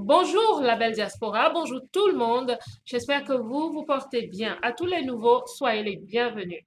Bonjour la belle diaspora, bonjour tout le monde. J'espère que vous portez bien. À tous les nouveaux, soyez les bienvenus.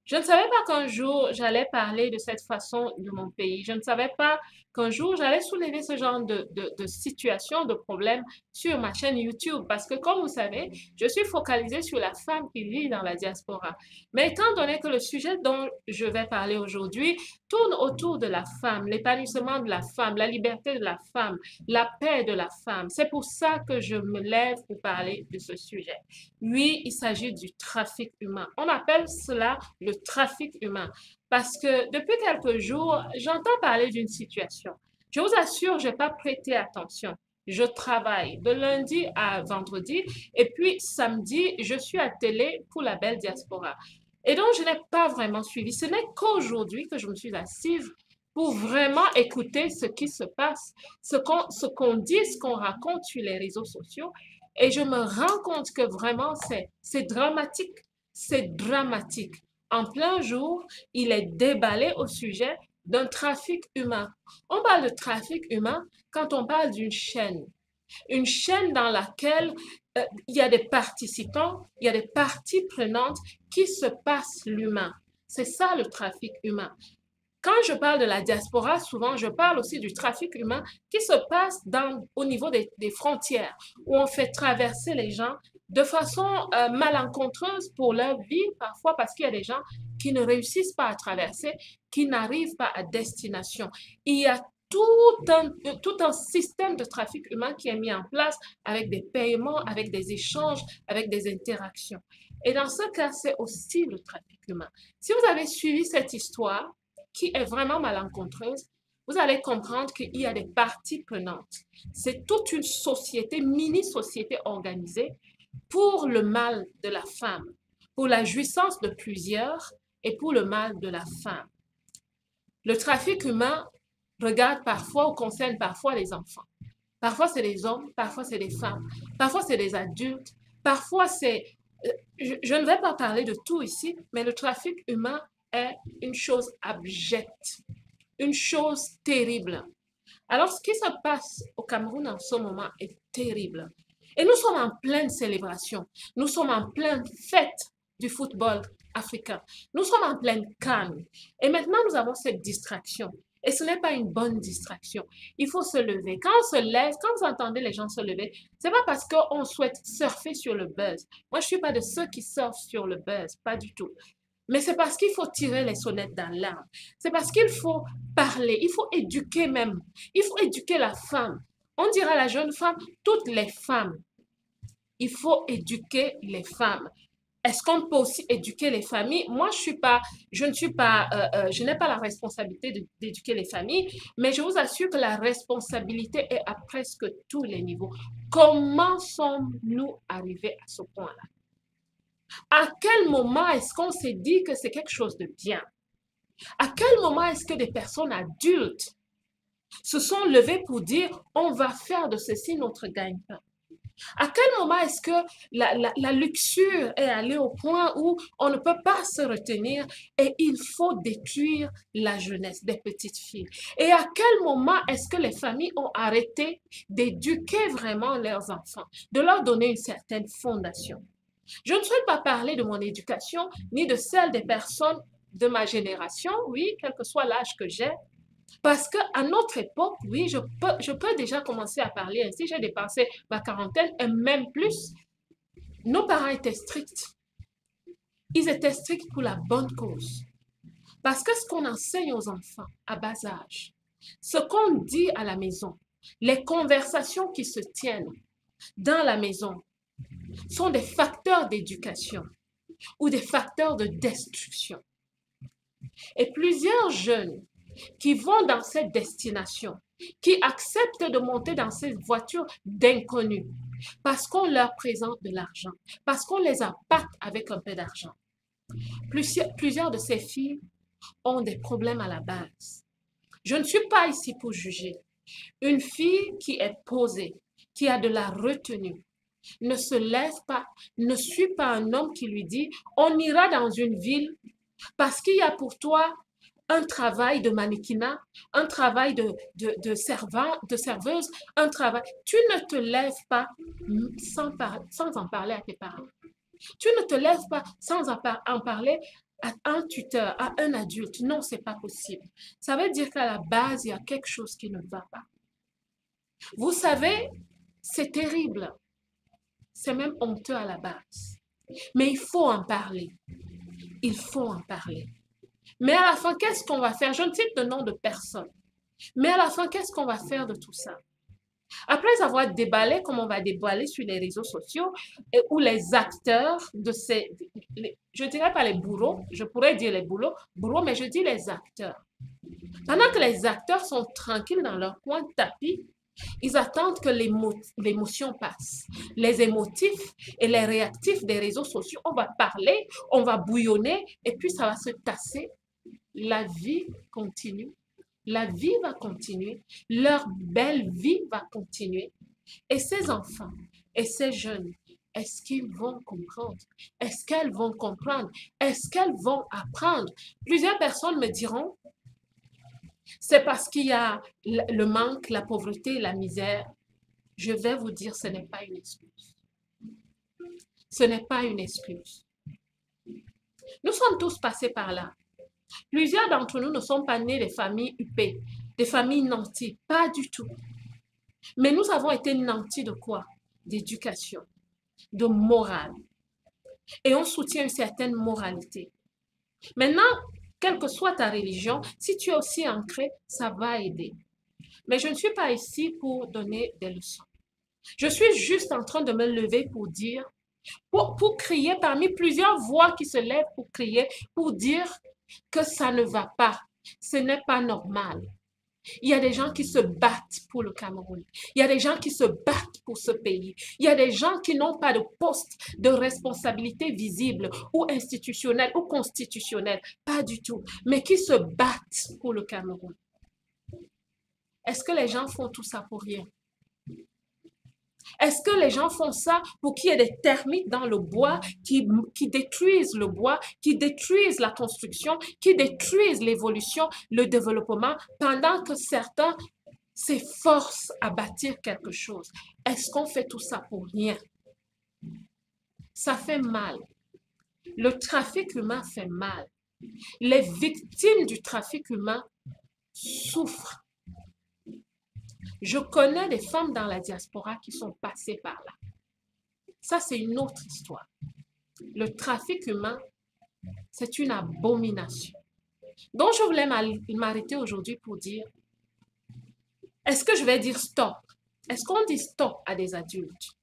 Je ne savais pas qu'un jour j'allais parler de cette façon de mon pays. Je ne savais pas qu'un jour j'allais soulever ce genre de situation, de problème sur ma chaîne YouTube. Parce que comme vous savez, je suis focalisée sur la femme qui vit dans la diaspora. Mais étant donné que le sujet dont je vais parler aujourd'hui tourne autour de la femme, l'épanouissement de la femme, la liberté de la femme, la paix de la femme, c'est pour ça que je me lève pour parler de ce sujet. Oui, il s'agit du trafic humain. On appelle cela le trafic humain parce que depuis quelques jours, j'entends parler d'une situation. Je vous assure, je n'ai pas prêté attention. Je travaille de lundi à vendredi et puis samedi, je suis à télé pour la belle diaspora. Et donc, je n'ai pas vraiment suivi. Ce n'est qu'aujourd'hui que je me suis assise pour vraiment écouter ce qui se passe, ce qu'on dit, ce qu'on raconte sur les réseaux sociaux. Et je me rends compte que vraiment, c'est dramatique. C'est dramatique. En plein jour, il est déballé au sujet d'un trafic humain. On parle de trafic humain quand on parle d'une chaîne. Une chaîne dans laquelle il y a des participants, il y a des parties prenantes qui se passent l'humain. C'est ça le trafic humain. Quand je parle de la diaspora, souvent, je parle aussi du trafic humain qui se passe au niveau des frontières, où on fait traverser les gens de façon malencontreuse pour leur vie, parfois parce qu'il y a des gens qui ne réussissent pas à traverser, qui n'arrivent pas à destination. Il y a tout un système de trafic humain qui est mis en place avec des paiements, avec des échanges, avec des interactions. Et dans ce cas, c'est aussi le trafic humain. Si vous avez suivi cette histoire, qui est vraiment malencontreuse, vous allez comprendre qu'il y a des parties prenantes. C'est toute une société, mini-société organisée pour le mal de la femme, pour la jouissance de plusieurs et pour le mal de la femme. Le trafic humain regarde parfois ou concerne parfois les enfants. Parfois c'est des hommes, parfois c'est des femmes, parfois c'est des adultes, parfois c'est... Je ne vais pas parler de tout ici, mais le trafic humain est une chose abjecte, une chose terrible. Alors, ce qui se passe au Cameroun en ce moment est terrible. Et nous sommes en pleine célébration. Nous sommes en pleine fête du football africain. Nous sommes en pleine canne. Et maintenant, nous avons cette distraction. Et ce n'est pas une bonne distraction. Il faut se lever. Quand on se lève, quand vous entendez les gens se lever, c'est pas parce qu'on souhaite surfer sur le buzz. Moi, je suis pas de ceux qui surfent sur le buzz, pas du tout. Mais c'est parce qu'il faut tirer les sonnettes d'alarme. C'est parce qu'il faut parler, il faut éduquer même. Il faut éduquer la femme. On dira à la jeune femme, toutes les femmes. Il faut éduquer les femmes. Est-ce qu'on peut aussi éduquer les familles? Moi, je ne suis pas, je n'ai pas la responsabilité d'éduquer les familles, mais je vous assure que la responsabilité est à presque tous les niveaux. Comment sommes-nous arrivés à ce point-là? À quel moment est-ce qu'on s'est dit que c'est quelque chose de bien? À quel moment est-ce que des personnes adultes se sont levées pour dire on va faire de ceci notre gagne-pain? À quel moment est-ce que la luxure est allée au point où on ne peut pas se retenir et il faut détruire la jeunesse des petites filles? Et à quel moment est-ce que les familles ont arrêté d'éduquer vraiment leurs enfants, de leur donner une certaine fondation? Je ne souhaite pas parler de mon éducation ni de celle des personnes de ma génération, oui, quel que soit l'âge que j'ai, parce qu'à notre époque, oui, je peux déjà commencer à parler ainsi. J'ai dépassé ma quarantaine et même plus. Nos parents étaient stricts. Ils étaient stricts pour la bonne cause. Parce que ce qu'on enseigne aux enfants à bas âge, ce qu'on dit à la maison, les conversations qui se tiennent dans la maison, sont des facteurs d'éducation ou des facteurs de destruction. Et plusieurs jeunes qui vont dans cette destination, qui acceptent de monter dans cette voiture d'inconnus, parce qu'on leur présente de l'argent, parce qu'on les appâte avec un peu d'argent. Plusieurs de ces filles ont des problèmes à la base. Je ne suis pas ici pour juger. Une fille qui est posée, qui a de la retenue, ne se lève pas, ne suit pas un homme qui lui dit, on ira dans une ville parce qu'il y a pour toi un travail de mannequinat, un travail de serveuse, un travail. Tu ne te lèves pas sans en parler à tes parents. Tu ne te lèves pas sans en parler à un tuteur, à un adulte. Non, c'est pas possible. Ça veut dire qu'à la base, il y a quelque chose qui ne va pas. Vous savez, c'est terrible. C'est même honteux à la base. Mais il faut en parler. Il faut en parler. Mais à la fin, qu'est-ce qu'on va faire? Je ne cite le nom de personne. Mais à la fin, qu'est-ce qu'on va faire de tout ça? Après avoir déballé, comme on va déballer sur les réseaux sociaux, où les acteurs de ces, je ne dirais pas les bourreaux, je pourrais dire les bourreaux, mais je dis les acteurs. Pendant que les acteurs sont tranquilles dans leur coin de tapis, ils attendent que l'émotion passe. Les émotifs et les réactifs des réseaux sociaux, on va parler, on va bouillonner, et puis ça va se tasser. La vie continue. La vie va continuer. Leur belle vie va continuer. Et ces enfants et ces jeunes, est-ce qu'ils vont comprendre? Est-ce qu'elles vont comprendre? Est-ce qu'elles vont apprendre? Plusieurs personnes me diront, c'est parce qu'il y a le manque, la pauvreté, la misère. Je vais vous dire, ce n'est pas une excuse. Ce n'est pas une excuse. Nous sommes tous passés par là. Plusieurs d'entre nous ne sont pas nés des familles huppées, des familles nanties, pas du tout. Mais nous avons été nantis de quoi? D'éducation, de morale. Et on soutient une certaine moralité. Maintenant, quelle que soit ta religion, si tu es aussi ancré, ça va aider. Mais je ne suis pas ici pour donner des leçons. Je suis juste en train de me lever pour dire, pour crier parmi plusieurs voix qui se lèvent pour crier, pour dire que ça ne va pas. Ce n'est pas normal. Il y a des gens qui se battent pour le Cameroun. Il y a des gens qui se battent pour ce pays. Il y a des gens qui n'ont pas de poste de responsabilité visible ou institutionnel ou constitutionnel. Pas du tout. Mais qui se battent pour le Cameroun. Est-ce que les gens font tout ça pour rien? Est-ce que les gens font ça pour qu'il y ait des termites dans le bois qui détruisent le bois, qui détruisent la construction, qui détruisent l'évolution, le développement, pendant que certains s'efforcent à bâtir quelque chose? Est-ce qu'on fait tout ça pour rien? Ça fait mal. Le trafic humain fait mal. Les victimes du trafic humain souffrent. Je connais des femmes dans la diaspora qui sont passées par là. Ça, c'est une autre histoire. Le trafic humain, c'est une abomination. Donc, je voulais m'arrêter aujourd'hui pour dire, est-ce que je vais dire stop? Est-ce qu'on dit stop à des adultes?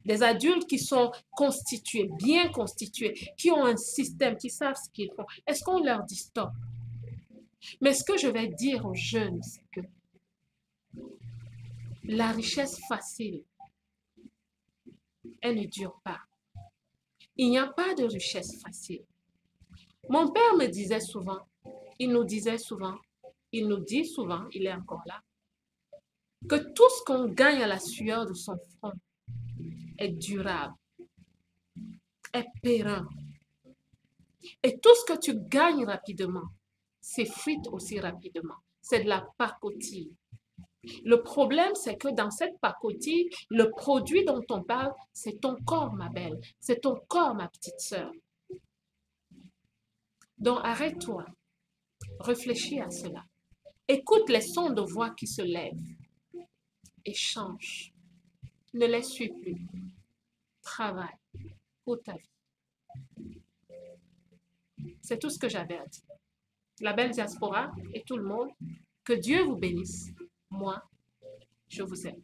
Des adultes qui sont constitués, bien constitués, qui ont un système, qui savent ce qu'ils font. Est-ce qu'on leur dit stop? Mais ce que je vais dire aux jeunes, c'est que la richesse facile, elle ne dure pas. Il n'y a pas de richesse facile. Mon père me disait souvent, il nous disait souvent, il nous dit souvent, il est encore là, que tout ce qu'on gagne à la sueur de son front est durable, est pérenne. Et tout ce que tu gagnes rapidement, s'effrite aussi rapidement. C'est de la pacotille. Le problème, c'est que dans cette pacotille, le produit dont on parle, c'est ton corps, ma belle. C'est ton corps, ma petite sœur. Donc, arrête-toi. Réfléchis à cela. Écoute les sons de voix qui se lèvent. Et change. Ne les suis plus. Travaille pour ta vie. C'est tout ce que j'avais à dire. La belle diaspora et tout le monde, que Dieu vous bénisse. Moi, je vous aime.